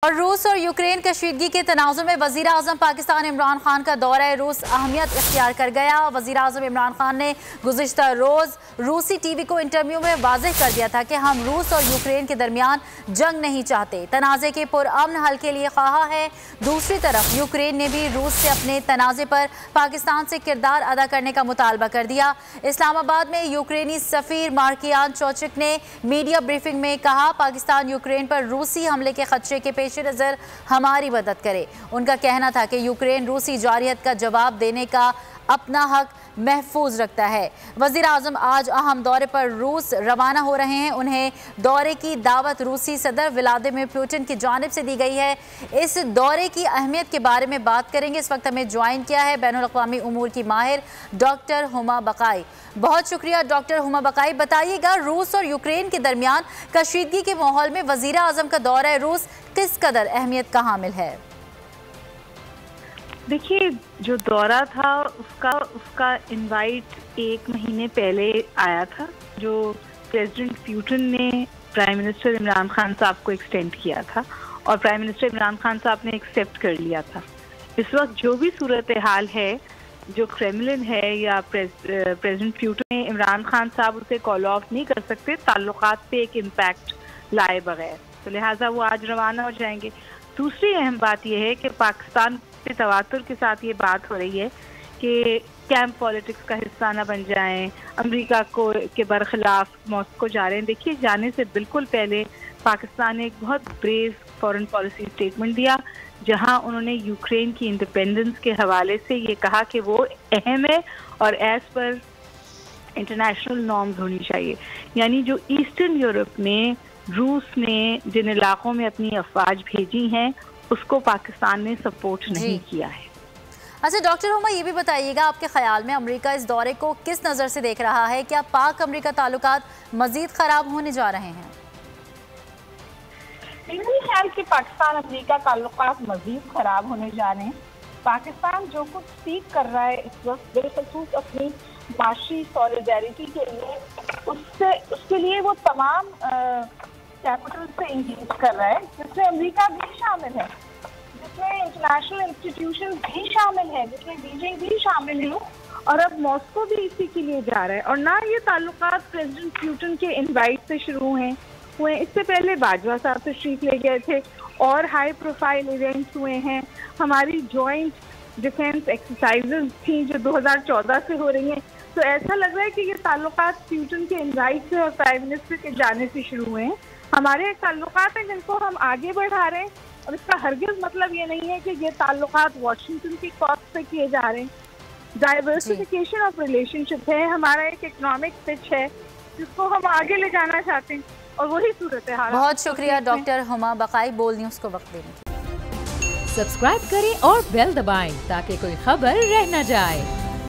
और रूस और यूक्रेन कशीदगी के तनाज़ुर में वज़ीर आज़म पाकिस्तान इमरान खान का दौरा रूस अहमियत इख्तियार कर गया। वज़ीर आज़म इमरान खान ने गुज़िश्ता रोज़ रूसी टीवी को इंटरव्यू में वाज़ेह कर दिया था कि हम रूस और यूक्रेन के दरमियान जंग नहीं चाहते, तनाज़े के पुरअमन हल के लिए ख्वाह है। दूसरी तरफ यूक्रेन ने भी रूस से अपने तनाज़े पर पाकिस्तान से किरदार अदा करने का मुतालबा कर दिया। इस्लामाबाद में यूक्रेनी सफ़ीर मार्कियान चौचिक ने मीडिया ब्रीफिंग में कहा, पाकिस्तान यूक्रेन पर रूसी हमले के खदशे के पेश नज़र हमारी मदद करे। उनका कहना था कि यूक्रेन रूसी जारियत का जवाब देने का अपना हक महफूज रखता है। वज़ीर आज़म आज अहम दौरे पर रूस रवाना हो रहे हैं। उन्हें दौरे की दावत रूसी सदर व्लादिमीर पुतिन की जानिब से दी गई है। इस दौरे की अहमियत के बारे में बात करेंगे। इस वक्त हमें ज्वाइन किया है बैनुल अक़वामी उमूर की माहिर डॉक्टर हुमा बकाई। बहुत शुक्रिया डॉक्टर हुमा बकाई। बताइएगा, रूस और यूक्रेन के दरमियान कशीदगी के माहौल में वज़ीर आज़म का दौरा रूस किस कदर अहमियत का हामिल है? देखिए, जो दौरा था उसका इनवाइट एक महीने पहले आया था, जो प्रेसिडेंट पुतिन ने प्राइम मिनिस्टर इमरान खान साहब को एक्सटेंड किया था और प्राइम मिनिस्टर इमरान खान साहब ने एक्सेप्ट कर लिया था। इस वक्त जो भी सूरत हाल है, जो क्रेमलिन है या प्रेसिडेंट पुतिन, इमरान खान साहब उसे कॉल ऑफ नहीं कर सकते ताल्लुकात पे एक इम्पैक्ट लाए बगैर, तो लिहाजा वो आज रवाना हो जाएंगे। दूसरी अहम बात यह है कि पाकिस्तान से तवातुर के साथ ये बात हो रही है कि कैंप पॉलिटिक्स का हिस्सा न बन जाएं, अमेरिका के बरखिलाफ मॉस्को जा रहे हैं। देखिए, जाने से बिल्कुल पहले पाकिस्तान ने एक बहुत ब्रेव फॉरेन पॉलिसी स्टेटमेंट दिया, जहां उन्होंने यूक्रेन की इंडिपेंडेंस के हवाले से ये कहा कि वो अहम है और एज पर इंटरनेशनल नॉर्म्स होनी चाहिए। यानी जो ईस्टर्न यूरोप में रूस ने जिन इलाकों में अपनी अफवाज भेजी हैं, उसको पाकिस्तान ने सपोर्ट नहीं किया है। अच्छा डॉक्टर हुमा, ये भी बताइएगा, आपके ख्याल में अमेरिका इस दौरे को किस नज़र से देख रहा है? क्या पाक अमेरिका ताल्लुकात मजीद ख़राब होने जा रहे हैं? मेरे ख्याल कि पाकिस्तान अमेरिका ताल्लुकात मजीद ख़राब होने जा रहे हैं। पाकिस्तान जो कुछ सीख कर रहा है इस वक्त, बिलखसूस अपनी माशी सॉलिडारिटी के लिए, उसके लिए वो तमाम कैपिटल से इंगेज कर रहा है, जिसमें अमेरिका भी शामिल है, जिसमें इंटरनेशनल इंस्टीट्यूशन भी शामिल है, जिसमें बीजिंग भी शामिल है, और अब मॉस्को भी इसी के लिए जा रहा है। और ना ये ताल्लुकात प्रेसिडेंट पुतिन के इनवाइट से शुरू हुए, इससे पहले बाजवा साहब तशरीफ ले गए थे और हाई प्रोफाइल इवेंट्स हुए हैं। हमारी जॉइंट डिफेंस एक्सरसाइजेज थी जो 2014 से हो रही हैं। तो ऐसा लग रहा है कि ये ताल्लुकात पुतिन के इनवाइट से और प्राइम मिनिस्टर के जाने से शुरू हुए हैं। हमारे ताल्लुकात हैं जिनको हम आगे बढ़ा रहे हैं, और इसका हरगिज़ मतलब ये नहीं है कि ये ताल्लुकात वाशिंगटन की कॉस्ट पे किए जा रहे हैं। डाइवर्सिफिकेशन ऑफ रिलेशनशिप है, हमारा एक इकोनॉमिक पिच है जिसको हम आगे ले जाना चाहते हैं, और वही सूरत हाल। बहुत शुक्रिया डॉक्टर हुमा बकाई बोल न्यूज़ को वक्त देने के लिए। सब्सक्राइब करें और बेल दबाएं ताकि कोई खबर रह न जाए।